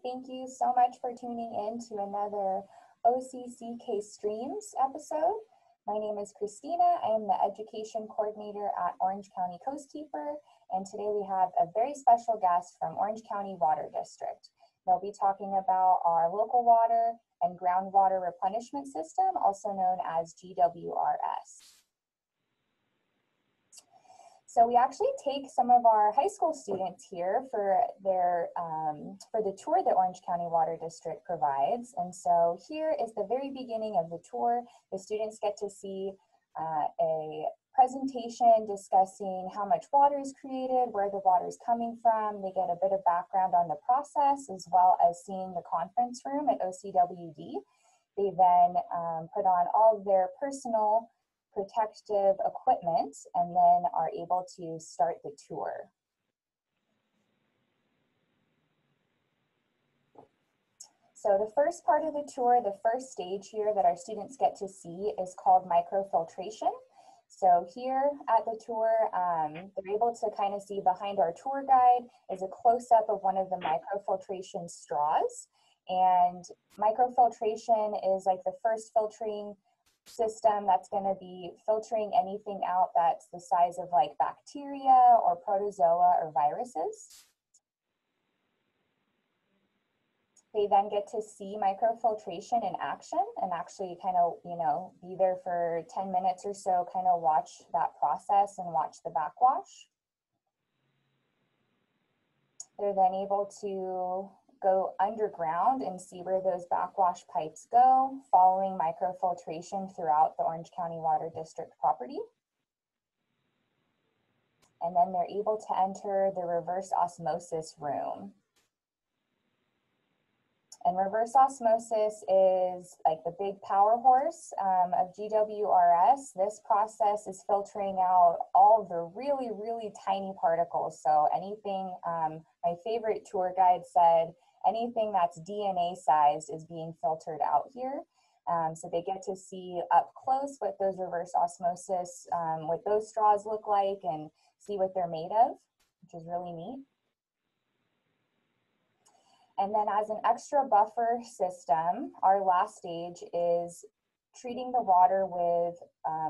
Thank you so much for tuning in to another OCCK Streams episode. My name is Christina. I am the Education Coordinator at Orange County Coastkeeper, and today we have a very special guest from Orange County Water District. They'll be talking about our local water and groundwater replenishment system, also known as GWRS. So we actually take some of our high school students here for the tour that Orange County Water District provides. And so here is the very beginning of the tour. The students get to see a presentation discussing how much water is created, where the water is coming from. They get a bit of background on the process, as well as seeing the conference room at OCWD. They then put on all of their personal protective equipment and then are able to start the tour. So the first part of the tour, the first stage here that our students get to see is called microfiltration. So here at the tour, they're able to kind of see behind our tour guide is a close-up of one of the microfiltration straws. And microfiltration is like the first filtering system that's going to be filtering anything out that's the size of like bacteria or protozoa or viruses. They then get to see microfiltration in action and actually kind of, be there for 10 minutes or so, kind of watch that process and watch the backwash. They're then able to go underground and see where those backwash pipes go, following microfiltration throughout the Orange County Water District property. And then they're able to enter the reverse osmosis room. And reverse osmosis is like the big power horse of GWRS. This process is filtering out all of the really, really tiny particles. So anything, my favorite tour guide said, anything that's DNA sized is being filtered out here. So they get to see up close what those reverse osmosis, what those straws look like and see what they're made of, which is really neat. And then as an extra buffer system, our last stage is treating the water with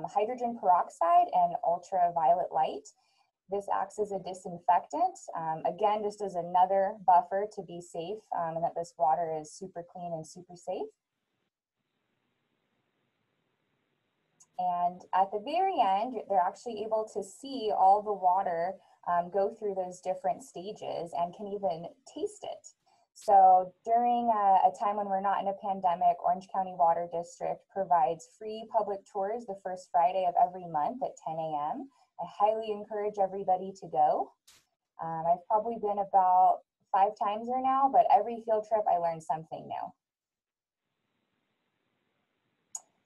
hydrogen peroxide and ultraviolet light. This acts as a disinfectant, again, just as another buffer to be safe and that this water is super clean and super safe. And at the very end, they're actually able to see all the water go through those different stages and can even taste it. So during a time when we're not in a pandemic, Orange County Water District provides free public tours the first Friday of every month at 10 a.m. I highly encourage everybody to go. I've probably been about 5 times there now, but every field trip I learned something new.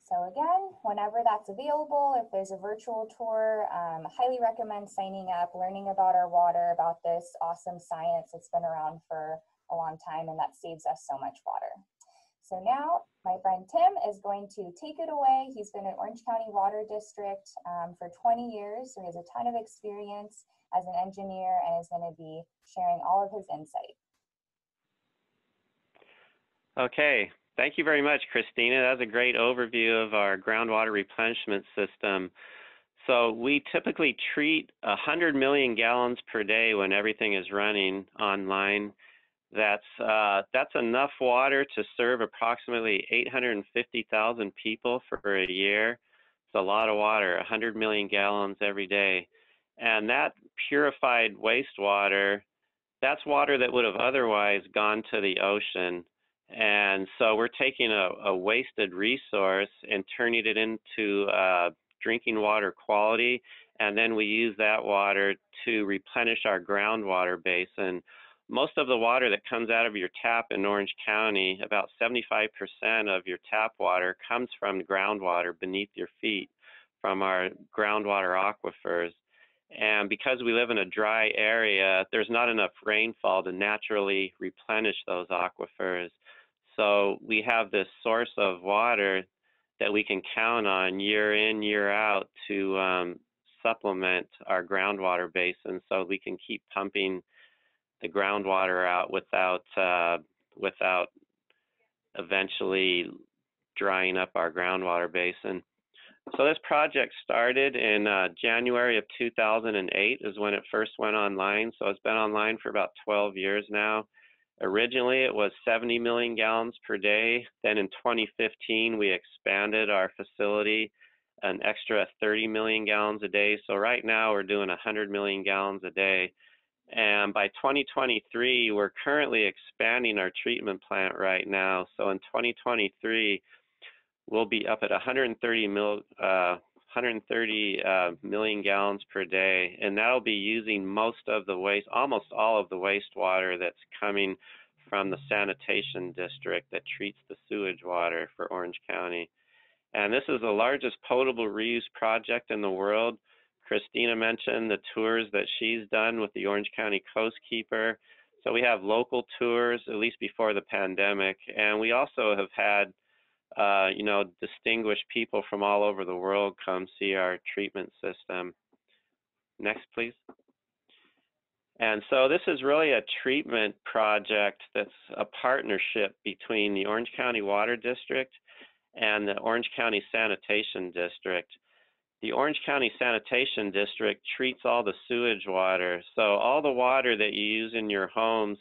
So again, whenever that's available, if there's a virtual tour, highly recommend signing up, learning about our water, about this awesome science that's been around for a long time and that saves us so much water. So now my friend Tim is going to take it away. He's been at Orange County Water District for 20 years, so he has a ton of experience as an engineer and is going to be sharing all of his insight. Okay, thank you very much, Christina. That was a great overview of our groundwater replenishment system. So we typically treat 100 million gallons per day when everything is running online. That's enough water to serve approximately 850,000 people for a year. It's a lot of water, 100 million gallons every day. And that purified wastewater, that's water that would have otherwise gone to the ocean. And so we're taking a wasted resource and turning it into drinking water quality. And then we use that water to replenish our groundwater basin. Most of the water that comes out of your tap in Orange County, about 75% of your tap water comes from groundwater beneath your feet from our groundwater aquifers. And because we live in a dry area, there's not enough rainfall to naturally replenish those aquifers. So we have this source of water that we can count on year in, year out to supplement our groundwater basin so we can keep pumping the groundwater out without without eventually drying up our groundwater basin. So this project started in January of 2008 is when it first went online. So it's been online for about 12 years now. Originally, it was 70 million gallons per day. Then in 2015, we expanded our facility an extra 30 million gallons a day. So right now, we're doing 100 million gallons a day. And by 2023, we're currently expanding our treatment plant right now. So in 2023, we'll be up at 130 million gallons per day, and that'll be using most of the waste, almost all of the wastewater that's coming from the sanitation district that treats the sewage water for Orange County. And this is the largest potable reuse project in the world. Christina mentioned the tours that she's done with the Orange County Coastkeeper. So we have local tours, at least before the pandemic, and we also have had distinguished people from all over the world come see our treatment system. Next, please. And so this is really a treatment project that's a partnership between the Orange County Water District and the Orange County Sanitation District. The Orange County Sanitation District treats all the sewage water. So all the water that you use in your homes,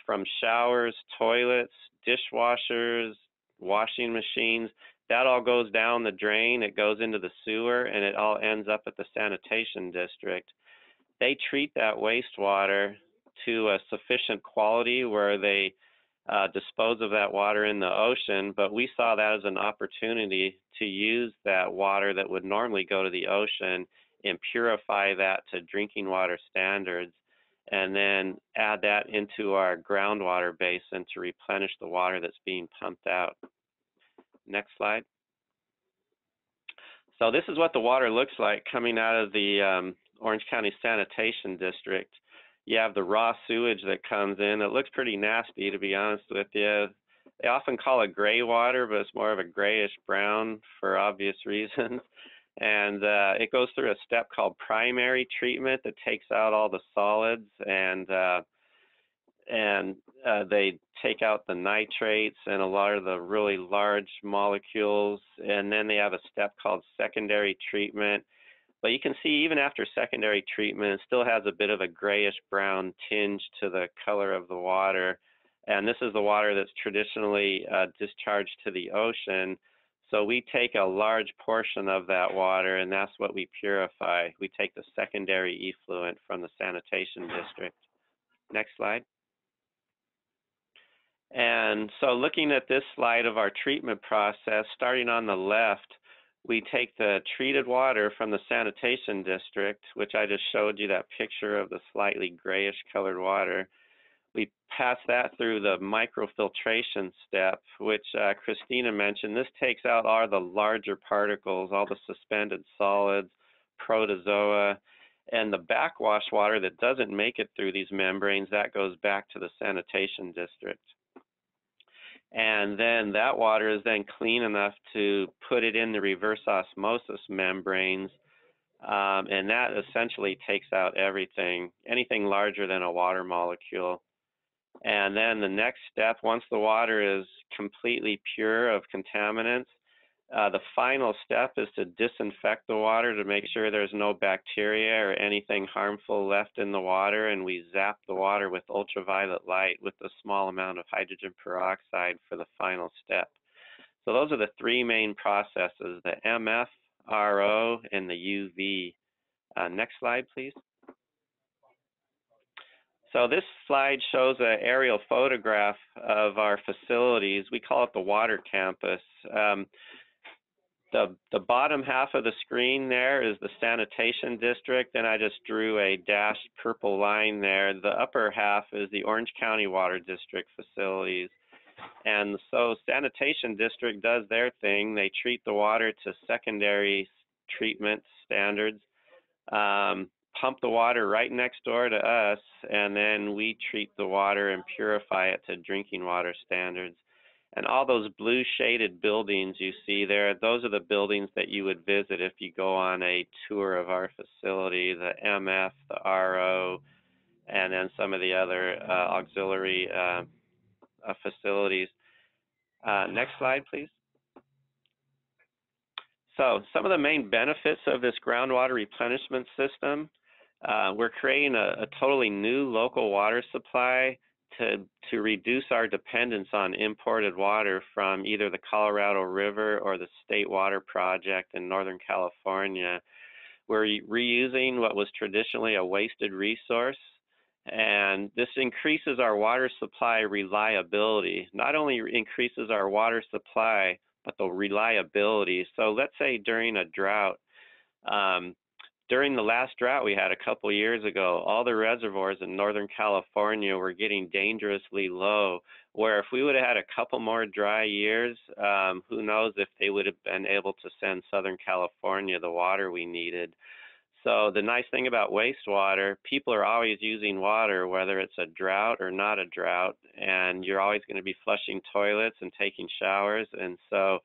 from showers, toilets, dishwashers, washing machines, that all goes down the drain, it goes into the sewer, and it all ends up at the sanitation district. They treat that wastewater to a sufficient quality where they dispose of that water in the ocean, but we saw that as an opportunity to use that water that would normally go to the ocean and purify that to drinking water standards, and then add that into our groundwater basin to replenish the water that's being pumped out. Next slide. So this is what the water looks like coming out of the Orange County Sanitation District. You have the raw sewage that comes in. It looks pretty nasty, to be honest with you. They often call it gray water, but it's more of a grayish brown for obvious reasons. And it goes through a step called primary treatment that takes out all the solids, and they take out the nitrates and a lot of the really large molecules, and then they have a step called secondary treatment. But you can see even after secondary treatment, it still has a bit of a grayish brown tinge to the color of the water. And this is the water that's traditionally discharged to the ocean. So we take a large portion of that water, and that's what we purify. We take the secondary effluent from the sanitation district. Next slide. And so looking at this slide of our treatment process, starting on the left, we take the treated water from the sanitation district, which I just showed you that picture of the slightly grayish colored water. We pass that through the microfiltration step, which Christina mentioned. This takes out all the larger particles, all the suspended solids, protozoa, and the backwash water that doesn't make it through these membranes, that goes back to the sanitation district. And then that water is then clean enough to put it in the reverse osmosis membranes, and that essentially takes out everything, anything larger than a water molecule. And then the next step, once the water is completely pure of contaminants, the final step is to disinfect the water to make sure there's no bacteria or anything harmful left in the water, and we zap the water with ultraviolet light with a small amount of hydrogen peroxide for the final step. So those are the three main processes, the MF, RO, and the UV. Next slide, please. So this slide shows an aerial photograph of our facilities. We call it the water campus. The bottom half of the screen there is the sanitation district, and I just drew a dashed purple line there. The upper half is the Orange County Water District facilities. And so sanitation district does their thing. They treat the water to secondary treatment standards, pump the water right next door to us, and then we treat the water and purify it to drinking water standards. And all those blue shaded buildings you see there, those are the buildings that you would visit if you go on a tour of our facility, the MF, the RO, and then some of the other auxiliary facilities. Next slide, please. So some of the main benefits of this groundwater replenishment system, we're creating a totally new local water supply to reduce our dependence on imported water from either the Colorado River or the State Water Project in Northern California. We're reusing what was traditionally a wasted resource, and this increases our water supply reliability. Not only increases our water supply, but the reliability. So let's say during a drought, during the last drought we had a couple years ago, all the reservoirs in Northern California were getting dangerously low, where if we would have had a couple more dry years, who knows if they would have been able to send Southern California the water we needed. So the nice thing about wastewater, people are always using water, whether it's a drought or not a drought, and you're always going to be flushing toilets and taking showers, and so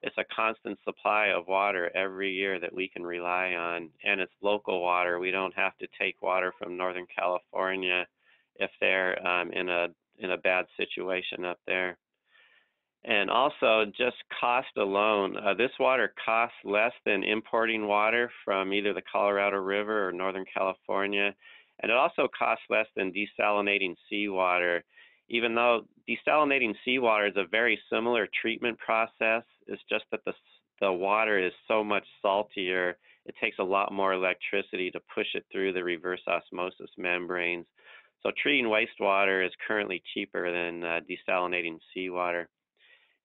it's a constant supply of water every year that we can rely on, and it's local water. We don't have to take water from Northern California if they're in a bad situation up there. And also, just cost alone, this water costs less than importing water from either the Colorado River or Northern California, and it also costs less than desalinating seawater. Even though desalinating seawater is a very similar treatment process, it's just that the water is so much saltier, it takes a lot more electricity to push it through the reverse osmosis membranes. So treating wastewater is currently cheaper than desalinating seawater.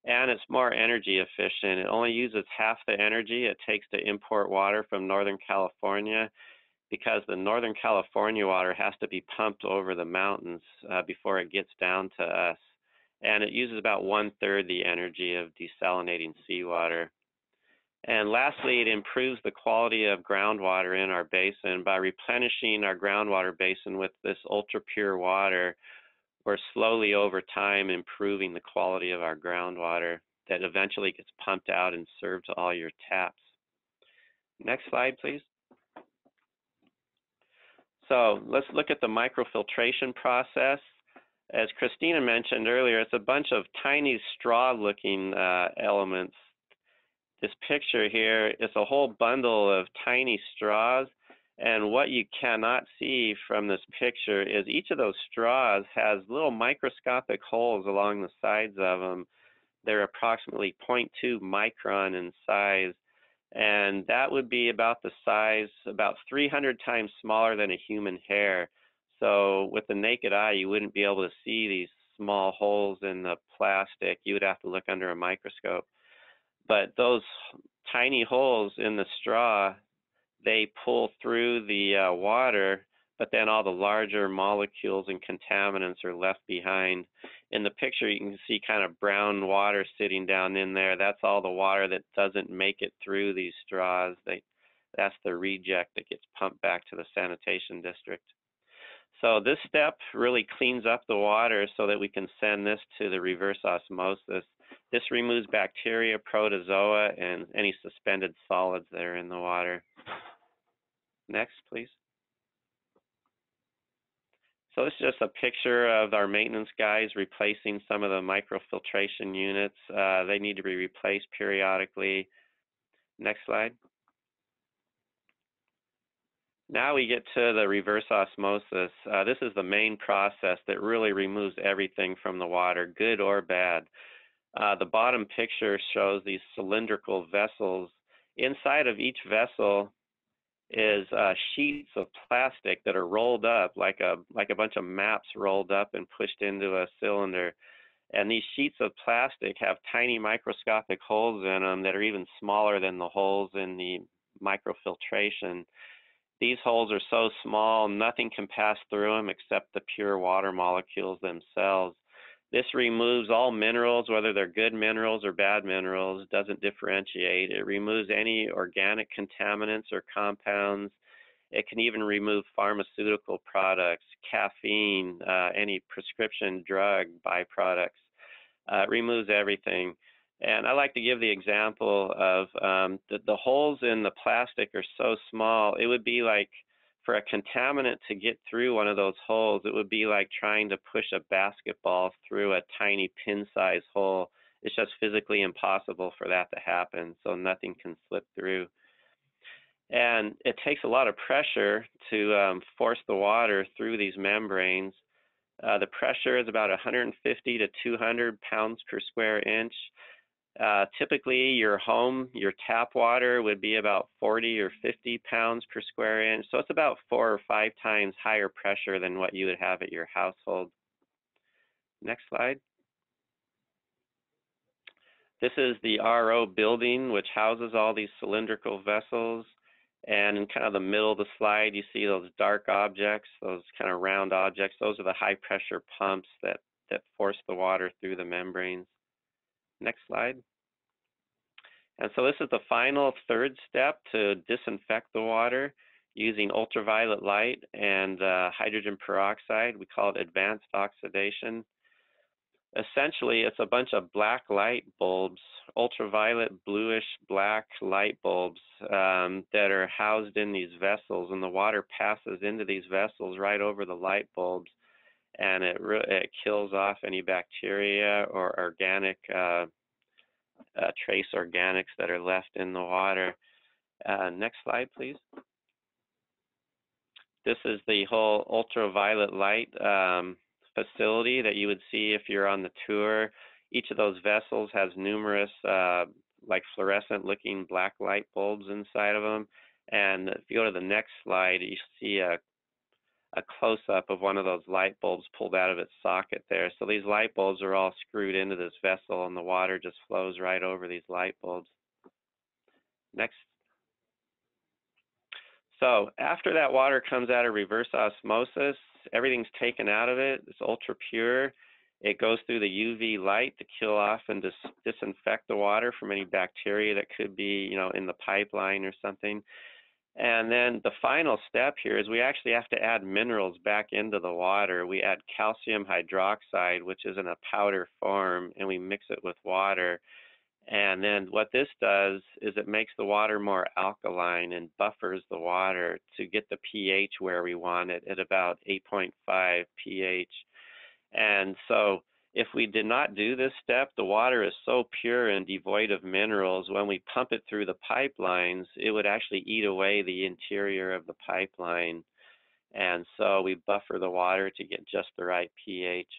And it's more energy efficient. It only uses half the energy it takes to import water from Northern California, because the Northern California water has to be pumped over the mountains before it gets down to us. And it uses about 1/3 the energy of desalinating seawater. And lastly, it improves the quality of groundwater in our basin. By replenishing our groundwater basin with this ultra pure water, we're slowly over time improving the quality of our groundwater that eventually gets pumped out and served to all your taps. Next slide, please. So let's look at the microfiltration process. As Christina mentioned earlier, it's a bunch of tiny straw-looking elements. This picture here is a whole bundle of tiny straws. And what you cannot see from this picture is each of those straws has little microscopic holes along the sides of them. They're approximately 0.2 micron in size, and that would be about the size, about 300 times smaller than a human hair. So with the naked eye, you wouldn't be able to see these small holes in the plastic. You would have to look under a microscope. But those tiny holes in the straw, they pull through the water, but then all the larger molecules and contaminants are left behind. In the picture, you can see kind of brown water sitting down in there. That's all the water that doesn't make it through these straws. That's the reject that gets pumped back to the sanitation district. So this step really cleans up the water so that we can send this to the reverse osmosis. This removes bacteria, protozoa, and any suspended solids that are in the water. Next, please. So this is just a picture of our maintenance guys replacing some of the microfiltration units. They need to be replaced periodically. Next slide. Now we get to the reverse osmosis. This is the main process that really removes everything from the water, good or bad. The bottom picture shows these cylindrical vessels. Inside of each vessel is sheets of plastic that are rolled up like a bunch of maps rolled up and pushed into a cylinder. And these sheets of plastic have tiny microscopic holes in them that are even smaller than the holes in the microfiltration. These holes are so small, nothing can pass through them except the pure water molecules themselves. This removes all minerals, whether they're good minerals or bad minerals, doesn't differentiate. It removes any organic contaminants or compounds. It can even remove pharmaceutical products, caffeine, any prescription drug byproducts. It removes everything. And I like to give the example of the holes in the plastic are so small, it would be like for a contaminant to get through one of those holes, it would be like trying to push a basketball through a tiny pin-sized hole. It's just physically impossible for that to happen, so nothing can slip through. And it takes a lot of pressure to force the water through these membranes. The pressure is about 150 to 200 pounds per square inch. Typically, your tap water would be about 40 or 50 pounds per square inch. So it's about 4 or 5 times higher pressure than what you would have at your household. Next slide. This is the RO building, which houses all these cylindrical vessels. And in kind of the middle of the slide, you see those dark objects, those kind of round objects. Those are the high pressure pumps that force the water through the membranes. Next slide. And so this is the final third step to disinfect the water using ultraviolet light and hydrogen peroxide. We call it advanced oxidation. Essentially, it's a bunch of black light bulbs, ultraviolet bluish black light bulbs that are housed in these vessels, and the water passes into these vessels right over the light bulbs, and it kills off any bacteria or organic trace organics that are left in the water. Next slide, please. This is the whole ultraviolet light facility that you would see if you're on the tour. Each of those vessels has numerous like fluorescent looking black light bulbs inside of them. And if you go to the next slide, you see a close-up of one of those light bulbs pulled out of its socket there. So these light bulbs are all screwed into this vessel, and the water just flows right over these light bulbs. Next. So after that water comes out of reverse osmosis, everything's taken out of it. It's ultra pure. It goes through the UV light to kill off and disinfect the water from any bacteria that could be, in the pipeline or something. And then the final step here is we actually have to add minerals back into the water. We add calcium hydroxide, which is in a powder form, and we mix it with water. And then what this does is it makes the water more alkaline and buffers the water to get the pH where we want it at about 8.5 pH. And so if we did not do this step, the water is so pure and devoid of minerals, when we pump it through the pipelines, it would actually eat away the interior of the pipeline. And so we buffer the water to get just the right pH.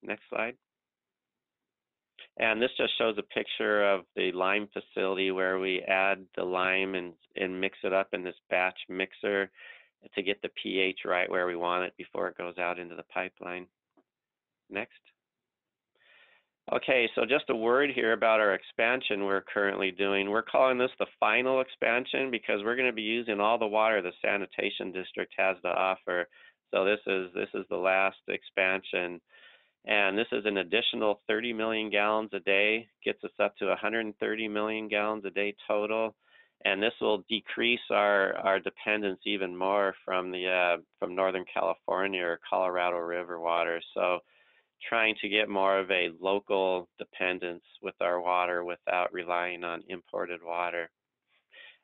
Next slide. And this just shows a picture of the lime facility where we add the lime and mix it up in this batch mixer to get the pH right where we want it before it goes out into the pipeline. Next. Okay, so just a word here about our expansion we're currently doing. We're calling this the final expansion because we're going to be using all the water the sanitation district has to offer. So this is the last expansion. And this is an additional 30 million gallons a day, gets us up to 130 million gallons a day total. And this will decrease our dependence even more from Northern California or Colorado River water. So trying to get more of a local dependence with our water without relying on imported water.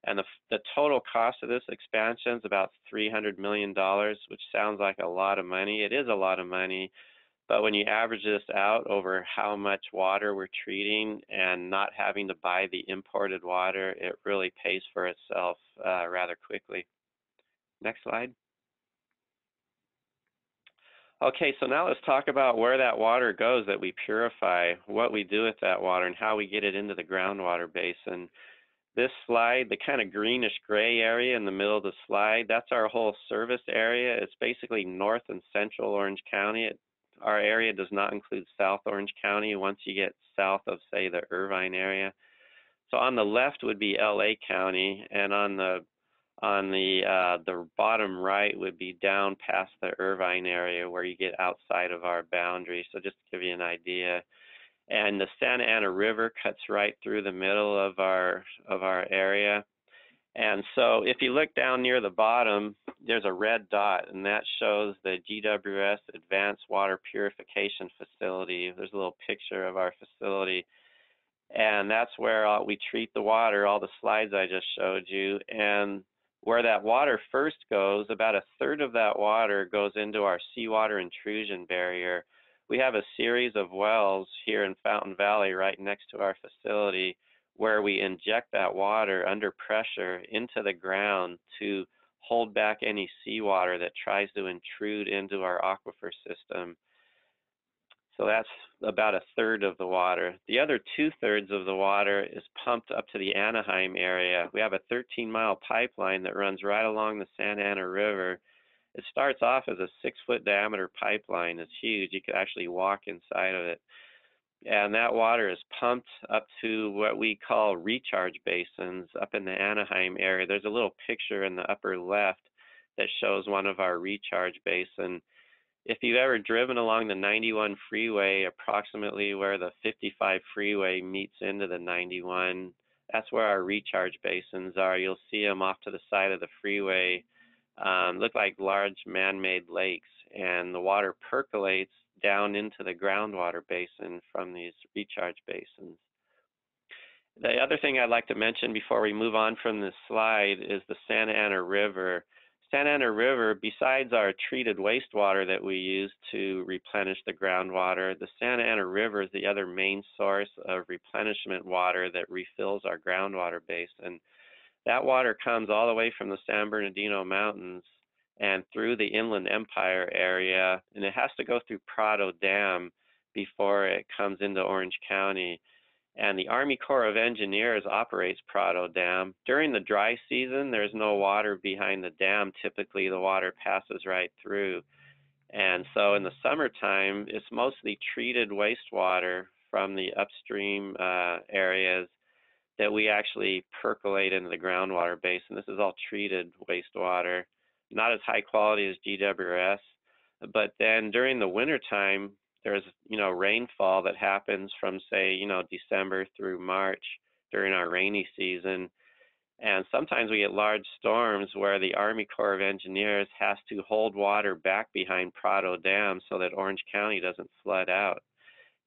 And the total cost of this expansion is about $300 million, which sounds like a lot of money. It is a lot of money. But when you average this out over how much water we're treating and not having to buy the imported water, it really pays for itself rather quickly. Next slide. Okay, so now let's talk about where that water goes that we purify, what we do with that water, and how we get it into the groundwater basin. This slide, the kind of greenish gray area in the middle of the slide, that's our whole service area. It's basically north and central Orange County. Our area does not include South Orange County once you get south of, say, the Irvine area. So on the left would be LA County, and on the bottom right would be down past the Irvine area where you get outside of our boundary. So just to give you an idea. And the Santa Ana River cuts right through the middle of our area. And so if you look down near the bottom, there's a red dot, and that shows the GWRS Advanced Water Purification Facility. There's a little picture of our facility. And that's where we treat the water, all the slides I just showed you. And Where that water first goes, about a third of that water goes into our seawater intrusion barrier. We have a series of wells here in Fountain Valley right next to our facility where we inject that water under pressure into the ground to hold back any seawater that tries to intrude into our aquifer system. So that's about a third of the water. The other 2/3 of the water is pumped up to the Anaheim area. We have a 13-mile pipeline that runs right along the Santa Ana River. It starts off as a 6-foot diameter pipeline. It's huge. You could actually walk inside of it. And that water is pumped up to what we call recharge basins up in the Anaheim area. There's a little picture in the upper left that shows one of our recharge basins. If you've ever driven along the 91 freeway, approximately where the 55 freeway meets into the 91, that's where our recharge basins are. You'll see them off to the side of the freeway, look like large man-made lakes, and the water percolates down into the groundwater basin from these recharge basins. The other thing I'd like to mention before we move on from this slide is the Santa Ana River. Santa Ana River, besides our treated wastewater that we use to replenish the groundwater, the Santa Ana River is the other main source of replenishment water that refills our groundwater basin. That water comes all the way from the San Bernardino Mountains and through the Inland Empire area, and it has to go through Prado Dam before it comes into Orange County. And the Army Corps of Engineers operates Prado Dam. During the dry season, there's no water behind the dam. Typically, the water passes right through. And so in the summertime, it's mostly treated wastewater from the upstream areas that we actually percolate into the groundwater basin. This is all treated wastewater, not as high quality as GWRS. But then during the wintertime, there's, rainfall that happens from, say, December through March during our rainy season. And sometimes we get large storms where the Army Corps of Engineers has to hold water back behind Prado Dam so that Orange County doesn't flood out.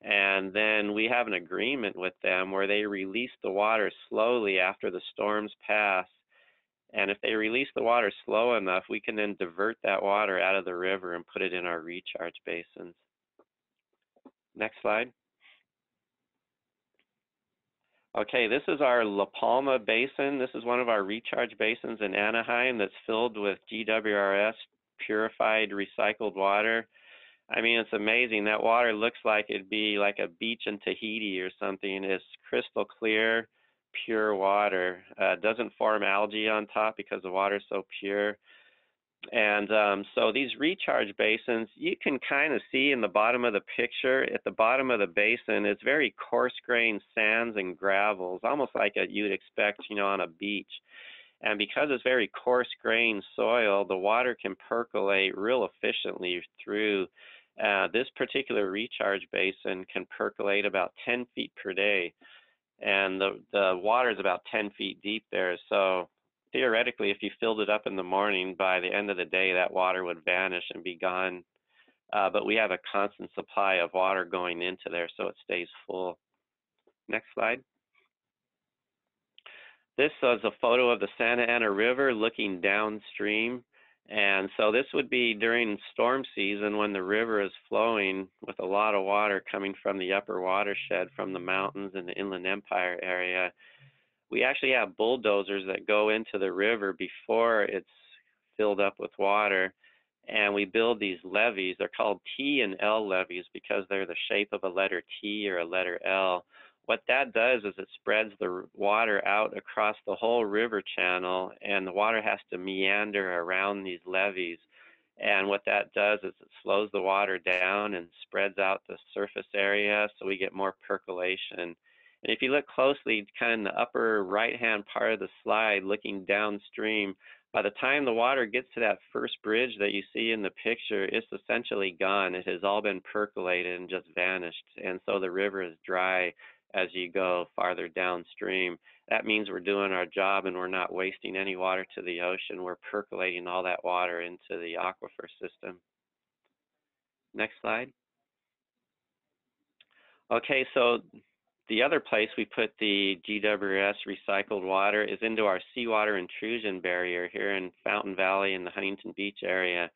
And then we have an agreement with them where they release the water slowly after the storms pass. And if they release the water slow enough, we can then divert that water out of the river and put it in our recharge basins. Next slide. Okay, this is our La Palma Basin. This is one of our recharge basins in Anaheim that's filled with GWRS, purified recycled water. I mean, it's amazing. That water looks like it'd be like a beach in Tahiti or something. It's crystal clear, pure water. Doesn't form algae on top because the water is so pure. And so these recharge basins, you can kind of see in the bottom of the picture, at the bottom of the basin, it's very coarse-grained sands and gravels, almost like you'd expect, on a beach. And because it's very coarse-grained soil, the water can percolate real efficiently through. This particular recharge basin can percolate about 10 feet per day. And the water is about 10 feet deep there. So theoretically, if you filled it up in the morning, by the end of the day, that water would vanish and be gone. But we have a constant supply of water going into there, so it stays full. Next slide. This is a photo of the Santa Ana River looking downstream. And so this would be during storm season when the river is flowing with a lot of water coming from the upper watershed from the mountains and the Inland Empire area. We actually have bulldozers that go into the river before it's filled up with water, and we build these levees. They're called T and L levees because they're the shape of a letter T or a letter L. What that does is it spreads the water out across the whole river channel, and the water has to meander around these levees. And what that does is it slows the water down and spreads out the surface area so we get more percolation. And if you look closely, kind of in the upper right-hand part of the slide, looking downstream, by the time the water gets to that first bridge that you see in the picture, it's essentially gone. It has all been percolated and just vanished. And so the river is dry as you go farther downstream. That means we're doing our job and we're not wasting any water to the ocean. We're percolating all that water into the aquifer system. Next slide. Okay, so the other place we put the GWRS recycled water is into our seawater intrusion barrier here in Fountain Valley in the Huntington Beach area.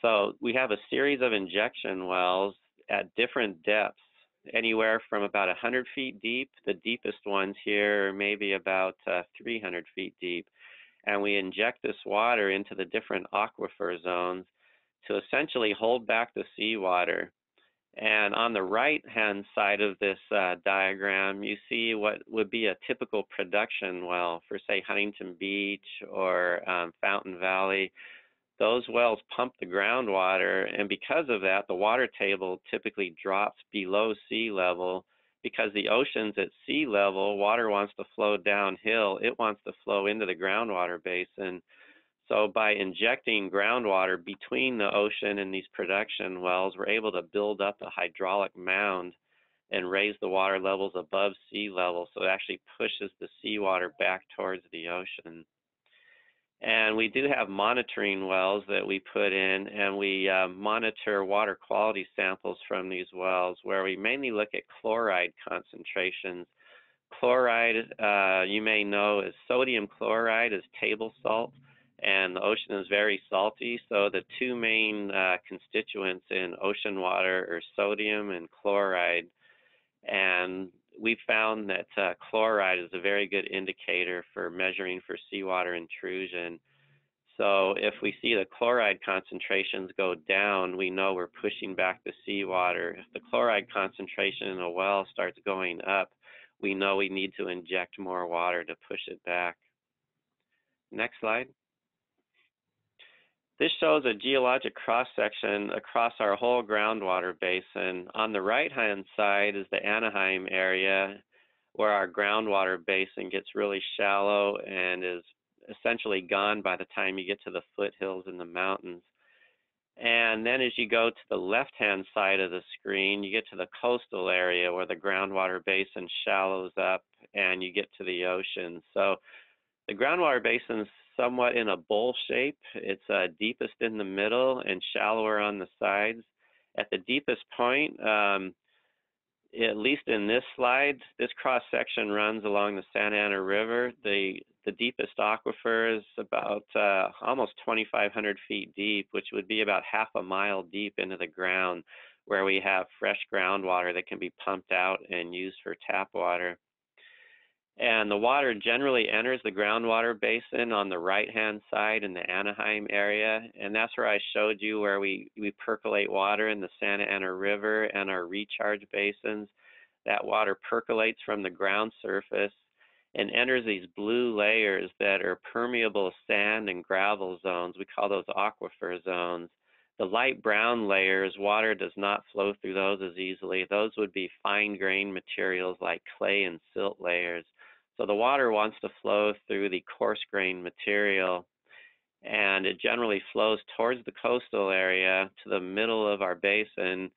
So we have a series of injection wells at different depths, anywhere from about 100 feet deep. The deepest ones here are maybe about 300 feet deep. And we inject this water into the different aquifer zones to essentially hold back the seawater. And on the right-hand side of this diagram, you see what would be a typical production well for, say, Huntington Beach or Fountain Valley. Those wells pump the groundwater, and because of that, the water table typically drops below sea level. Because the ocean's at sea level, water wants to flow downhill. It wants to flow into the groundwater basin. So by injecting groundwater between the ocean and these production wells, we're able to build up a hydraulic mound and raise the water levels above sea level. So it actually pushes the seawater back towards the ocean. And we do have monitoring wells that we put in, and we monitor water quality samples from these wells, where we mainly look at chloride concentrations. Chloride, you may know, is sodium chloride, is table salt, and the ocean is very salty. So the two main constituents in ocean water are sodium and chloride. And we found that chloride is a very good indicator for measuring for seawater intrusion. So if we see the chloride concentrations go down, we know we're pushing back the seawater. If the chloride concentration in a well starts going up, we know we need to inject more water to push it back. Next slide. This shows a geologic cross-section across our whole groundwater basin. On the right-hand side is the Anaheim area, where our groundwater basin gets really shallow and is essentially gone by the time you get to the foothills and the mountains. And then as you go to the left-hand side of the screen, you get to the coastal area where the groundwater basin shallows up and you get to the ocean. So the groundwater basin's somewhat in a bowl shape. It's deepest in the middle and shallower on the sides. At the deepest point, at least in this slide, this cross-section runs along the Santa Ana River. The deepest aquifer is about almost 2,500 feet deep, which would be about half a mile deep into the ground, where we have fresh groundwater that can be pumped out and used for tap water. And the water generally enters the groundwater basin on the right-hand side in the Anaheim area, and that's where I showed you where we percolate water in the Santa Ana River and our recharge basins. That water percolates from the ground surface and enters these blue layers that are permeable sand and gravel zones. We call those aquifer zones. The light brown layers, water does not flow through those as easily. Those would be fine-grained materials like clay and silt layers. So the water wants to flow through the coarse-grained material, and it generally flows towards the coastal area to the middle of our basin.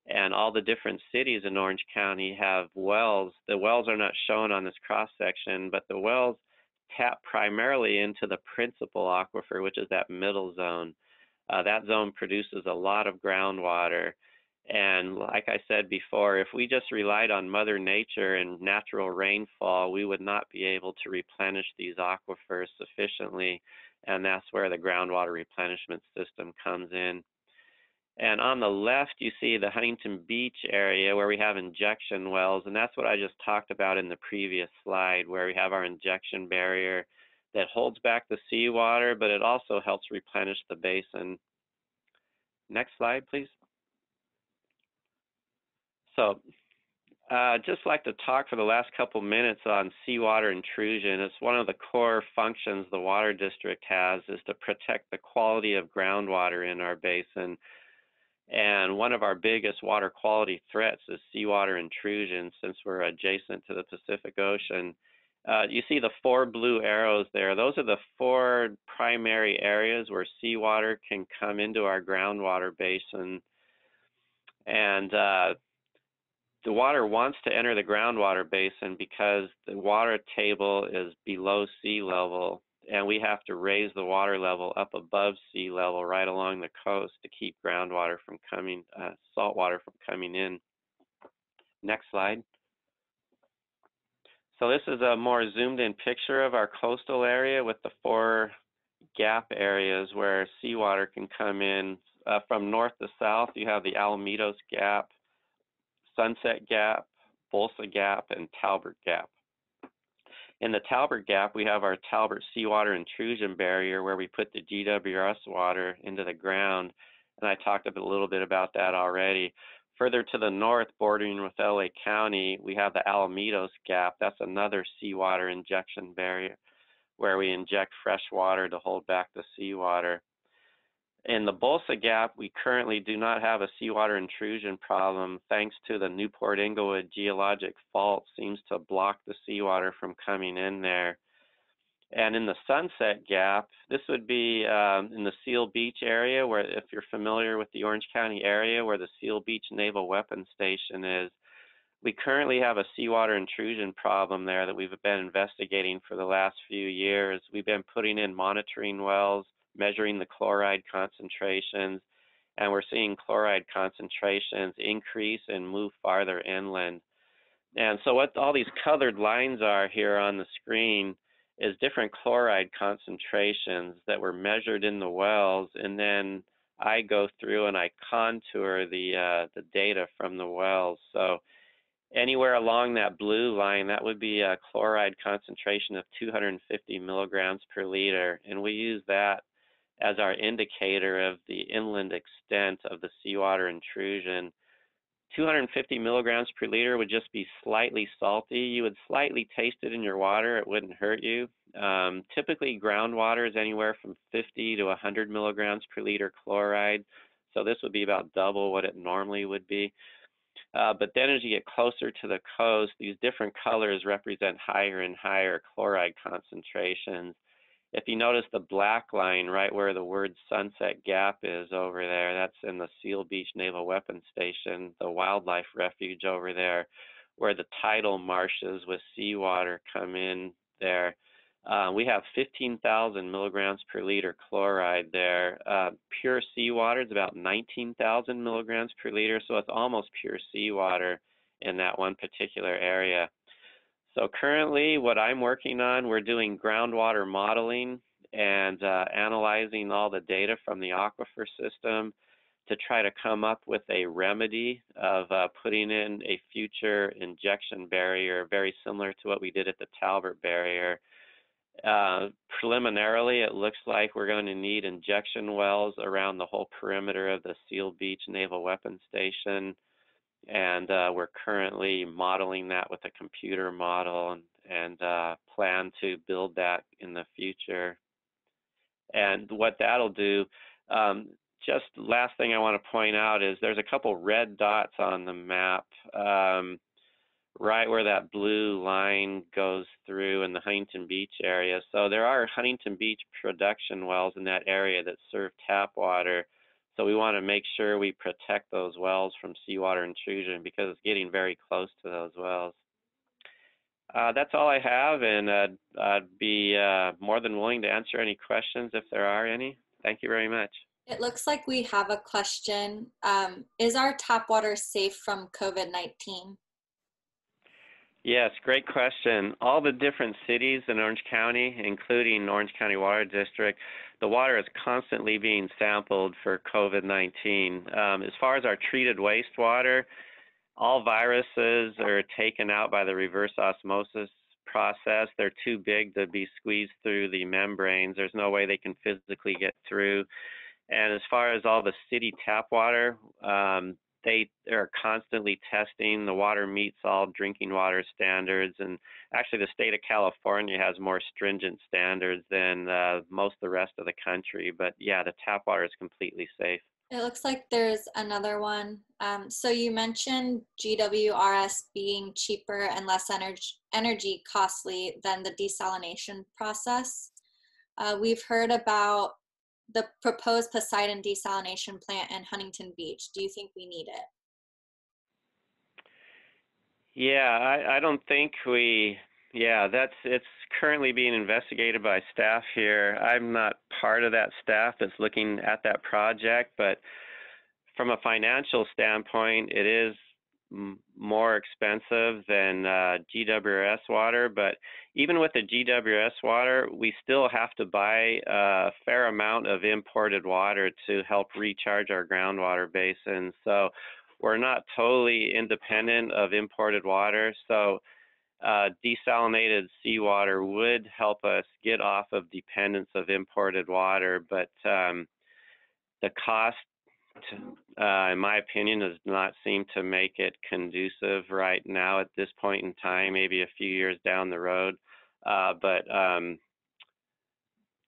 And all the different cities in Orange County have wells. The wells are not shown on this cross-section, but the wells tap primarily into the principal aquifer, which is that middle zone. That zone produces a lot of groundwater. And like I said before, if we just relied on Mother Nature and natural rainfall, we would not be able to replenish these aquifers sufficiently, and that's where the groundwater replenishment system comes in. And on the left, you see the Huntington Beach area where we have injection wells, and that's what I just talked about in the previous slide, where we have our injection barrier that holds back the seawater, but it also helps replenish the basin. Next slide, please. So just like to talk for the last couple minutes on seawater intrusion. It's one of the core functions the water district has, is to protect the quality of groundwater in our basin. And one of our biggest water quality threats is seawater intrusion, since we're adjacent to the Pacific Ocean. You see the 4 blue arrows there. Those are the 4 primary areas where seawater can come into our groundwater basin. And the water wants to enter the groundwater basin because the water table is below sea level, and we have to raise the water level up above sea level right along the coast to keep groundwater from coming, salt water from coming in. Next slide. So this is a more zoomed in picture of our coastal area with the 4 gap areas where seawater can come in. From north to south, you have the Alamitos Gap, Sunset Gap, Bolsa Gap, and Talbert Gap. In the Talbert Gap, we have our Talbert seawater intrusion barrier where we put the GWRS water into the ground, and I talked a little bit about that already. Further to the north, bordering with LA County, we have the Alamitos Gap. That's another seawater injection barrier where we inject fresh water to hold back the seawater. In the Bolsa Gap, we currently do not have a seawater intrusion problem thanks to the Newport-Inglewood geologic fault seems to block the seawater from coming in there. And in the Sunset Gap, this would be in the Seal Beach area, where if you're familiar with the Orange County area where the Seal Beach Naval Weapons Station is, we currently have a seawater intrusion problem there that we've been investigating for the last few years. We've been putting in monitoring wells, measuring the chloride concentrations, and we're seeing chloride concentrations increase and move farther inland. And so what all these colored lines are here on the screen is different chloride concentrations that were measured in the wells, and then I go through and I contour the data from the wells. So anywhere along that blue line, that would be a chloride concentration of 250 milligrams per liter, and we use that as our indicator of the inland extent of the seawater intrusion. 250 milligrams per liter would just be slightly salty. You would slightly taste it in your water. It wouldn't hurt you. Typically, groundwater is anywhere from 50 to 100 milligrams per liter chloride, so this would be about double what it normally would be. But then as you get closer to the coast, these different colors represent higher and higher chloride concentrations. If you notice the black line right where the word Sunset Gap is over there, that's in the Seal Beach Naval Weapons Station, the wildlife refuge over there, where the tidal marshes with seawater come in there. We have 15,000 milligrams per liter chloride there. Pure seawater is about 19,000 milligrams per liter, so it's almost pure seawater in that one particular area. So currently what I'm working on, we're doing groundwater modeling and analyzing all the data from the aquifer system to try to come up with a remedy of putting in a future injection barrier very similar to what we did at the Talbert barrier. Preliminarily, it looks like we're going to need injection wells around the whole perimeter of the Seal Beach Naval Weapons Station, and we're currently modeling that with a computer model and plan to build that in the future. And what that'll do, just last thing I want to point out is there's a couple red dots on the map right where that blue line goes through in the Huntington Beach area. So there are Huntington Beach production wells in that area that serve tap water. So we want to make sure we protect those wells from seawater intrusion because it's getting very close to those wells. That's all I have, and I'd be more than willing to answer any questions if there are any. Thank you very much. It looks like we have a question. Is our tap water safe from COVID-19? Yes, great question. All the different cities in Orange County, including Orange County Water District, the water is constantly being sampled for COVID-19. As far as our treated wastewater, all viruses are taken out by the reverse osmosis process. They're too big to be squeezed through the membranes. There's no way they can physically get through. And as far as all the city tap water, they are constantly testing. The water meets all drinking water standards, and actually the state of California has more stringent standards than most of the rest of the country. But yeah, the tap water is completely safe. It looks like there's another one. So you mentioned GWRS being cheaper and less energy costly than the desalination process. We've heard about the proposed Poseidon desalination plant in Huntington Beach. Do you think we need it? Yeah, I don't think it's currently being investigated by staff here. I'm not part of that staff that's looking at that project, but from a financial standpoint, it is more expensive than GWRS water, but even with the GWRS water, we still have to buy a fair amount of imported water to help recharge our groundwater basin. So we're not totally independent of imported water. So desalinated seawater would help us get off of dependence of imported water, but the cost, in my opinion, does not seem to make it conducive right now at this point in time, maybe a few years down the road. But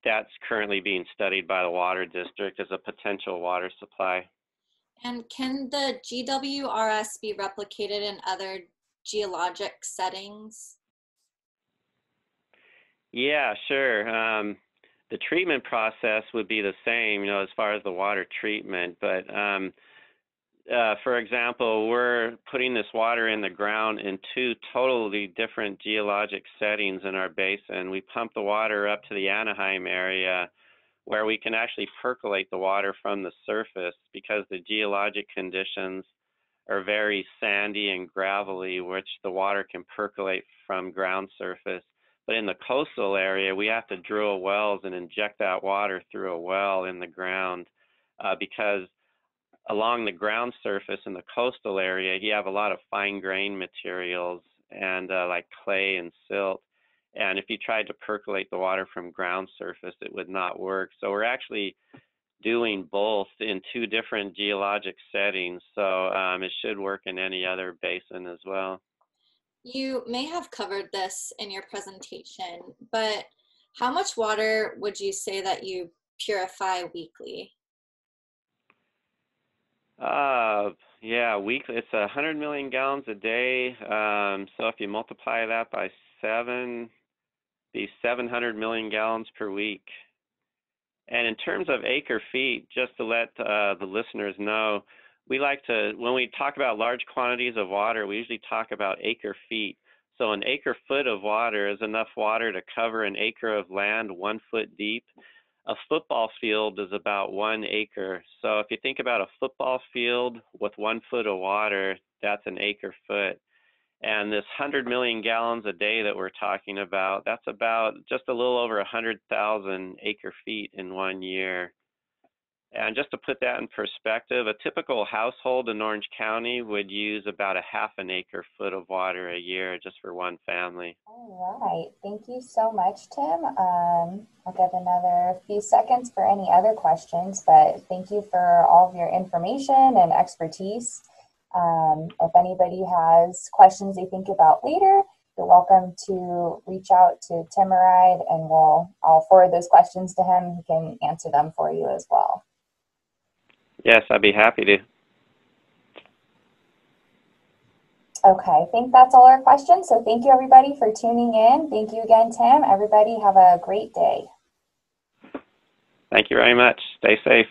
that's currently being studied by the water district as a potential water supply. And can the GWRS be replicated in other geologic settings? Yeah, sure. The treatment process would be the same, you know, as far as the water treatment, but for example, we're putting this water in the ground in two totally different geologic settings in our basin. We pump the water up to the Anaheim area where we can actually percolate the water from the surface because the geologic conditions are very sandy and gravelly, which the water can percolate from ground surface. But in the coastal area, we have to drill wells and inject that water through a well in the ground because along the ground surface in the coastal area, you have a lot of fine grained materials and like clay and silt. And if you tried to percolate the water from ground surface, it would not work. So we're actually doing both in two different geologic settings. So it should work in any other basin as well. You may have covered this in your presentation, but how much water would you say that you purify weekly? Yeah, weekly, it's 100 million gallons a day. So if you multiply that by 7, be 700 million gallons per week. And in terms of acre feet, just to let the listeners know, we like to, when we talk about large quantities of water, we usually talk about acre feet. So an acre foot of water is enough water to cover an acre of land 1 foot deep. A football field is about 1 acre. So if you think about a football field with 1 foot of water, that's an acre foot. And this 100 million gallons a day that we're talking about, that's about just a little over 100,000 acre feet in 1 year. And just to put that in perspective, a typical household in Orange County would use about a half an acre foot of water a year just for one family. All right, thank you so much, Tim. I'll give another few seconds for any other questions, but thank you for all of your information and expertise. If anybody has questions they think about later, you're welcome to reach out to Tim or I, and I'll forward those questions to him. He can answer them for you as well. Yes, I'd be happy to. Okay, I think that's all our questions. So thank you everybody for tuning in. Thank you again, Tim. Everybody have a great day. Thank you very much. Stay safe.